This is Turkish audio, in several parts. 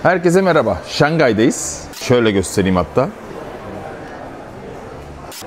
Herkese merhaba. Şangay'dayız. Şöyle göstereyim hatta.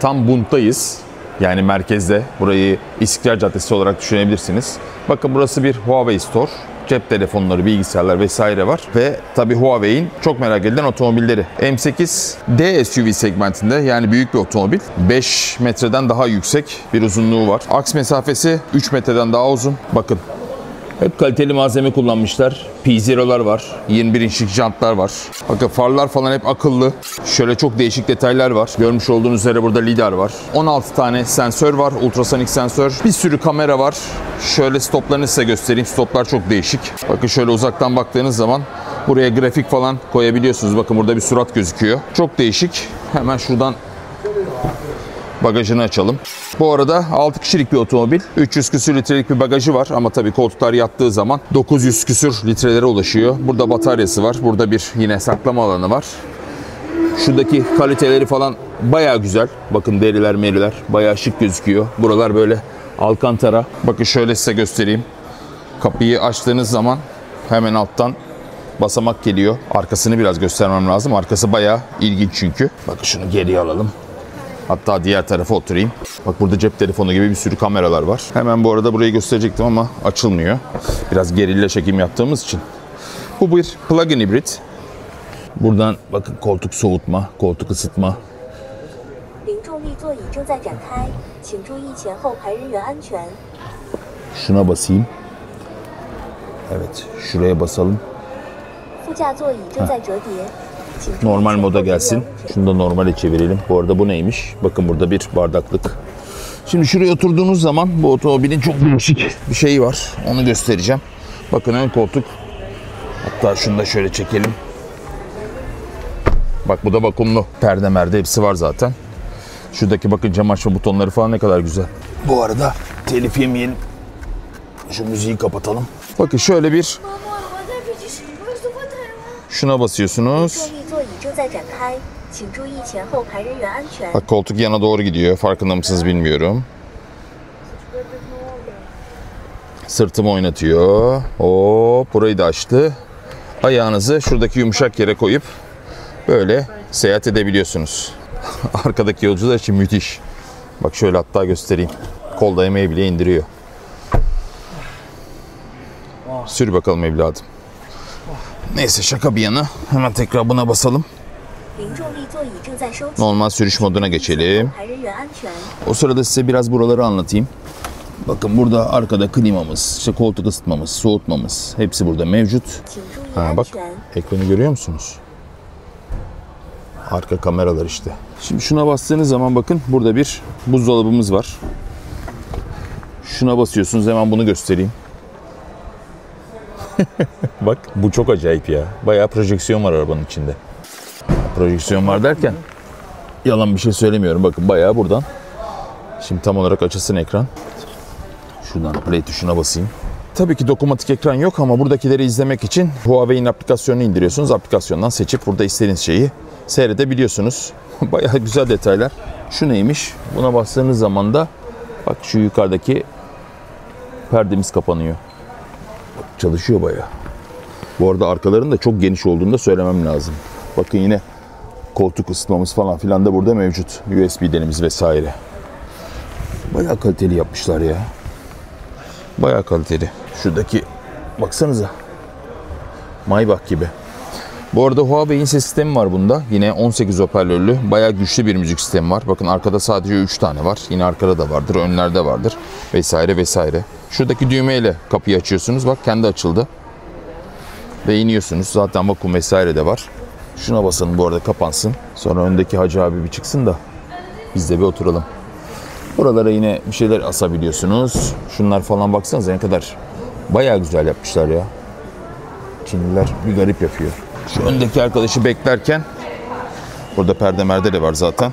Tam Bund'dayız. Yani merkezde. Burayı İstiklal Caddesi olarak düşünebilirsiniz. Bakın burası bir Huawei Store. Cep telefonları, bilgisayarlar vesaire var. Ve tabii Huawei'in çok merak edilen otomobilleri. M8 D SUV segmentinde, yani büyük bir otomobil. 5 metreden daha yüksek bir uzunluğu var. Aks mesafesi 3 metreden daha uzun. Bakın. Hep kaliteli malzeme kullanmışlar. P0'lar var. 21 inçlik jantlar var. Bakın farlar falan hep akıllı. Şöyle çok değişik detaylar var. Görmüş olduğunuz üzere burada lidar var. 16 tane sensör var. Ultrasonik sensör. Bir sürü kamera var. Şöyle stoplarını size göstereyim. Stoplar çok değişik. Bakın şöyle uzaktan baktığınız zaman buraya grafik falan koyabiliyorsunuz. Bakın burada bir surat gözüküyor. Çok değişik. Hemen şuradan bagajını açalım. Bu arada 6 kişilik bir otomobil. 300 küsür litrelik bir bagajı var ama tabii koltuklar yattığı zaman 900 küsür litrelere ulaşıyor. Burada bataryası var. Burada bir yine saklama alanı var. Şuradaki kaliteleri falan bayağı güzel. Bakın deriler meriler bayağı şık gözüküyor. Buralar böyle alkantara. Bakın şöyle size göstereyim. Kapıyı açtığınız zaman hemen alttan basamak geliyor. Arkasını biraz göstermem lazım. Arkası bayağı ilginç çünkü. Bakın şunu geriye alalım. Hatta diğer tarafa oturayım. Bak burada cep telefonu gibi bir sürü kameralar var. Hemen bu arada burayı gösterecektim ama açılmıyor. Biraz gerilla çekim yaptığımız için. Bu bir plug-in hibrit. Buradan bakın koltuk soğutma, koltuk ısıtma. Şuna basayım. Evet, şuraya basalım. Normal moda gelsin. Şunu da normale çevirelim. Bu arada bu neymiş? Bakın burada bir bardaklık. Şimdi şuraya oturduğunuz zaman bu otomobilin çok değişik bir şeyi var. Onu göstereceğim. Bakın ön koltuk. Hatta şunu da şöyle çekelim. Bak bu da vakumlu. Perde merde hepsi var zaten. Şuradaki bakın cam açma butonları falan ne kadar güzel. Bu arada telif yemeyelim. Şu müziği kapatalım. Bakın şöyle bir... Şuna basıyorsunuz. Bak koltuk yana doğru gidiyor. Farkında mısınız bilmiyorum. Sırtımı oynatıyor. Hop, burayı da açtı. Ayağınızı şuradaki yumuşak yere koyup böyle seyahat edebiliyorsunuz. Arkadaki yolcular için müthiş. Bak şöyle hatta göstereyim. Kol dayamayı bile indiriyor. Sür bakalım evladım. Neyse şaka bir yana. Hemen tekrar buna basalım. Normal sürüş moduna geçelim. O sırada size biraz buraları anlatayım. Bakın burada arkada klimamız, işte koltuk ısıtmamız, soğutmamız hepsi burada mevcut. Bak ekranı görüyor musunuz? Arka kameralar işte. Şimdi şuna bastığınız zaman bakın burada bir buzdolabımız var. Şuna basıyorsunuz, hemen bunu göstereyim. Bak bu çok acayip ya. Bayağı projeksiyon var arabanın içinde. Projeksiyon var derken yalan bir şey söylemiyorum. Bakın bayağı buradan. Şimdi tam olarak açılsın ekran. Şuradan play tuşuna basayım. Tabii ki dokunmatik ekran yok ama buradakileri izlemek için Huawei'in aplikasyonunu indiriyorsunuz. Aplikasyondan seçip burada istediğiniz şeyi seyredebiliyorsunuz. Bayağı güzel detaylar. Şu neymiş? Buna bastığınız zaman da bak şu yukarıdaki perdemiz kapanıyor. Çalışıyor bayağı. Bu arada arkaların da çok geniş olduğunu da söylemem lazım. Bakın yine koltuk ısıtmamız falan filan da burada mevcut. USB'lerimiz vesaire. Bayağı kaliteli yapmışlar ya. Bayağı kaliteli. Şuradaki baksanıza. Maybach gibi. Bu arada Huawei'in ses sistemi var bunda. Yine 18 hoparlörlü. Bayağı güçlü bir müzik sistemi var. Bakın arkada sadece 3 tane var. Yine arkada da vardır. Önlerde vardır. Vesaire vesaire. Şuradaki düğmeyle kapıyı açıyorsunuz. Bak kendi açıldı. Ve iniyorsunuz. Zaten vakum vesaire de var. Şuna basın bu arada kapansın. Sonra öndeki hacı abi bir çıksın da biz de bir oturalım. Buralara yine bir şeyler asabiliyorsunuz. Şunlar falan baksanıza ne kadar bayağı güzel yapmışlar ya. Çinliler bir garip yapıyor. Şu öndeki arkadaşı beklerken burada perde merde de var zaten.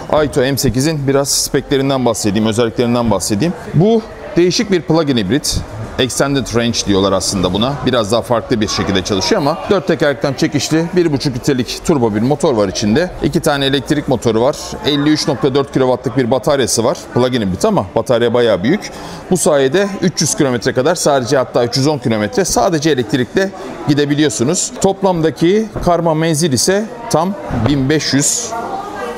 Aito M8'in biraz speklerinden bahsedeyim, özelliklerinden bahsedeyim. Bu değişik bir plug-in hibrit. Extended Range diyorlar aslında buna. Biraz daha farklı bir şekilde çalışıyor ama 4 tekerlekten çekişli 1,5 litrelik turbo bir motor var içinde. 2 tane elektrik motoru var. 53.4 kW'lık bir bataryası var. Plug-in hibrit ama batarya bayağı büyük. Bu sayede 300 km kadar sadece, hatta 310 km sadece elektrikle gidebiliyorsunuz. Toplamdaki karma menzil ise tam 1500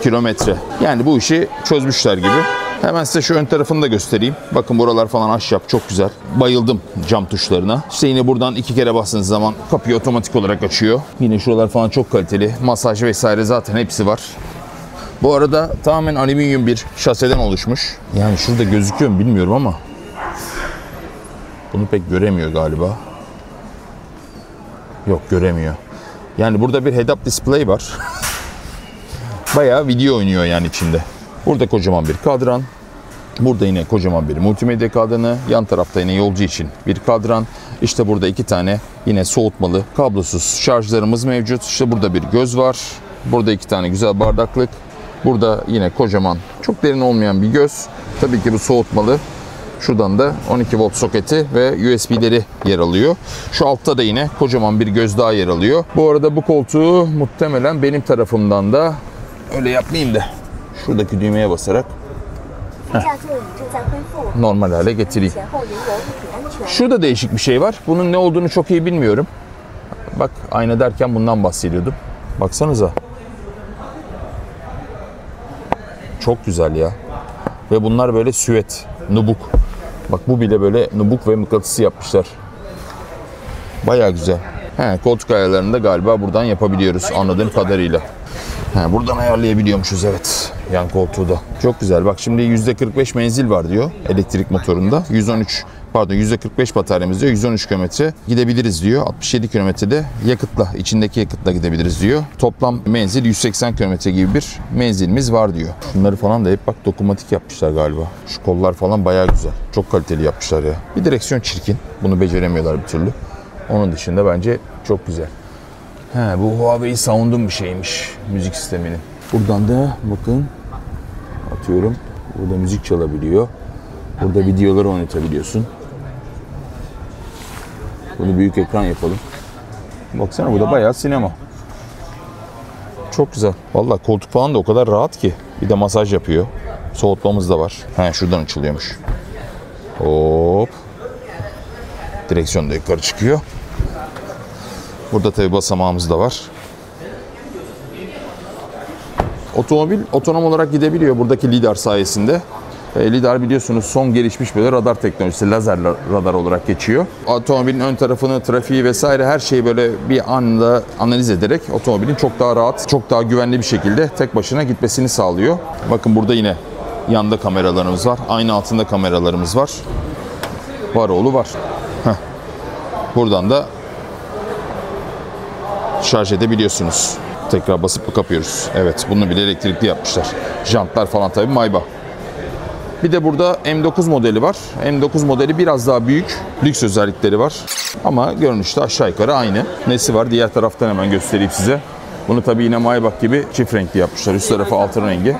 kilometre. Yani bu işi çözmüşler gibi. Hemen size şu ön tarafını da göstereyim. Bakın buralar falan ahşap, çok güzel. Bayıldım cam tuşlarına. İşte yine buradan 2 kere bastığınız zaman kapıyı otomatik olarak açıyor. Yine şuralar falan çok kaliteli. Masaj vesaire zaten hepsi var. Bu arada tamamen alüminyum bir şaseden oluşmuş. Yani şurada gözüküyor mu bilmiyorum ama bunu pek göremiyor galiba. Yok, göremiyor. Yani burada bir head-up display var. Bayağı video oynuyor yani içinde. Burada kocaman bir kadran. Burada yine kocaman bir multimedya kadranı. Yan tarafta yine yolcu için bir kadran. İşte burada 2 tane yine soğutmalı kablosuz şarjlarımız mevcut. İşte burada bir göz var. Burada 2 tane güzel bardaklık. Burada yine kocaman, çok derin olmayan bir göz. Tabii ki bu soğutmalı. Şuradan da 12 volt soketi ve USB'leri yer alıyor. Şu altta da yine kocaman bir göz daha yer alıyor. Bu arada bu koltuğu muhtemelen benim tarafımdan da öyle yapmayayım da şuradaki düğmeye basarak normal hale getireyim. Şurada değişik bir şey var. Bunun ne olduğunu çok iyi bilmiyorum. Bak, ayna derken bundan bahsediyordum. Baksanıza. Çok güzel ya. Ve bunlar böyle süet, nubuk. Bak, bu bile böyle nubuk ve mıknatısı yapmışlar. Bayağı güzel. Koltuk ayarlarını da galiba buradan yapabiliyoruz anladığım kadarıyla. Buradan ayarlayabiliyormuşuz, evet. Yan koltuğu da. Çok güzel. Bak şimdi %45 menzil var diyor elektrik motorunda. %45 bataryamız diyor. 113 kilometre gidebiliriz diyor. 67 kilometrede yakıtla, içindeki yakıtla gidebiliriz diyor. Toplam menzil 180 kilometre gibi bir menzilimiz var diyor. Bunları falan da hep bak dokunmatik yapmışlar galiba. Şu kollar falan bayağı güzel. Çok kaliteli yapmışlar ya. Bir direksiyon çirkin. Bunu beceremiyorlar bir türlü. Onun dışında bence çok güzel. Bu Huawei Sound'un bir şeymiş, müzik sisteminin. Buradan da bakın, atıyorum, burada müzik çalabiliyor. Burada videoları oynatabiliyorsun. Bunu büyük ekran yapalım. Baksana, bu da bayağı sinema. Çok güzel. Vallahi koltuk falan da o kadar rahat ki. Bir de masaj yapıyor. Soğutmamız da var. Şuradan açılıyormuş. Hop. Direksiyon da yukarı çıkıyor. Burada tabi basamağımız da var. Otomobil otonom olarak gidebiliyor buradaki lidar sayesinde. Lidar biliyorsunuz son gelişmiş böyle radar teknolojisi, lazer radar olarak geçiyor. Otomobilin ön tarafını, trafiği vesaire her şeyi böyle bir anda analiz ederek otomobilin çok daha rahat, çok daha güvenli bir şekilde tek başına gitmesini sağlıyor. Bakın burada yine yanda kameralarımız var. Aynı altında kameralarımız var. Var oğlu var. Buradan da şarj edebiliyorsunuz. Tekrar basıp kapıyoruz. Evet, bunu bile elektrikli yapmışlar. Jantlar falan tabii Mayba. Bir de burada M9 modeli var. M9 modeli biraz daha büyük. Lüks özellikleri var. Ama görünüşte aşağı yukarı aynı. Nesi var? Diğer taraftan hemen göstereyim size. Bunu tabii yine Maybach gibi çift renkli yapmışlar. Üst tarafı altın rengi.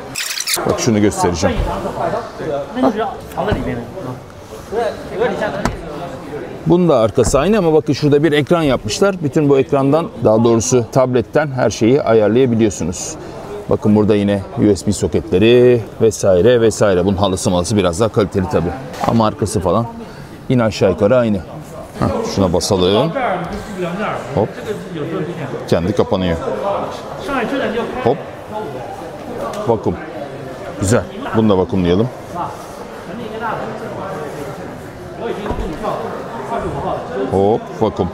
Bak şunu göstereceğim. Bunun da arkası aynı ama bakın şurada bir ekran yapmışlar. Bütün bu ekrandan, daha doğrusu tabletten her şeyi ayarlayabiliyorsunuz. Bakın burada yine USB soketleri vesaire vesaire. Bunun halısı malısı biraz daha kaliteli tabii. Ama arkası falan yine aşağı yukarı aynı. Şuna basalım. Hop. Kendi kapanıyor. Hop. Vakum. Güzel. Bunu da vakumlayalım. Hop, vakum.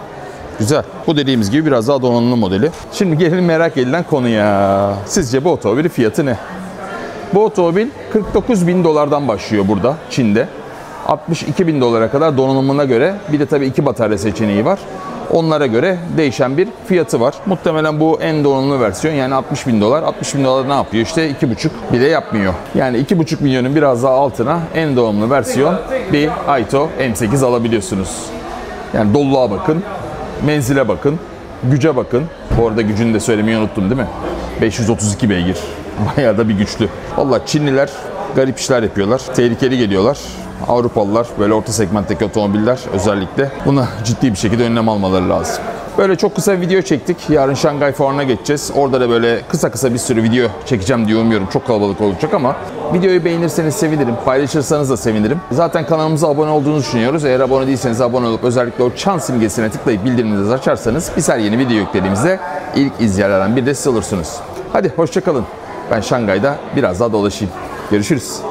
Güzel. Bu dediğimiz gibi biraz daha donanımlı modeli. Şimdi gelelim merak edilen konuya. Sizce bu otomobilin fiyatı ne? Bu otomobil 49.000 dolardan başlıyor burada, Çin'de. 62.000 dolara kadar donanımına göre, bir de tabii 2 batarya seçeneği var. Onlara göre değişen bir fiyatı var. Muhtemelen bu en donanımlı versiyon, yani 60.000 dolar. 60.000 dolar ne yapıyor? İşte 2,5 bile yapmıyor. Yani 2,5 milyonun biraz daha altına en donanımlı versiyon bir Aito M8 alabiliyorsunuz. Yani doluluğa bakın, menzile bakın, güce bakın. Bu arada gücünü de söylemeyi unuttum değil mi? 532 beygir. Bayağı da bir güçlü. Vallahi Çinliler garip işler yapıyorlar. Tehlikeli geliyorlar. Avrupalılar, böyle orta segmentteki otomobiller özellikle buna ciddi bir şekilde önlem almaları lazım. Böyle çok kısa bir video çektik. Yarın Şangay Fuarı'na geçeceğiz. Orada da böyle kısa bir sürü video çekeceğim diye umuyorum. Çok kalabalık olacak ama videoyu beğenirseniz sevinirim. Paylaşırsanız da sevinirim. Zaten kanalımıza abone olduğunuzu düşünüyoruz. Eğer abone değilseniz abone olup özellikle o çan simgesine tıklayıp bildirimlerinizi açarsanız biz her yeni video yüklediğimizde ilk izleyenlerden biri de siz olursunuz. Hadi hoşça kalın. Ben Şangay'da biraz daha dolaşayım. Görüşürüz.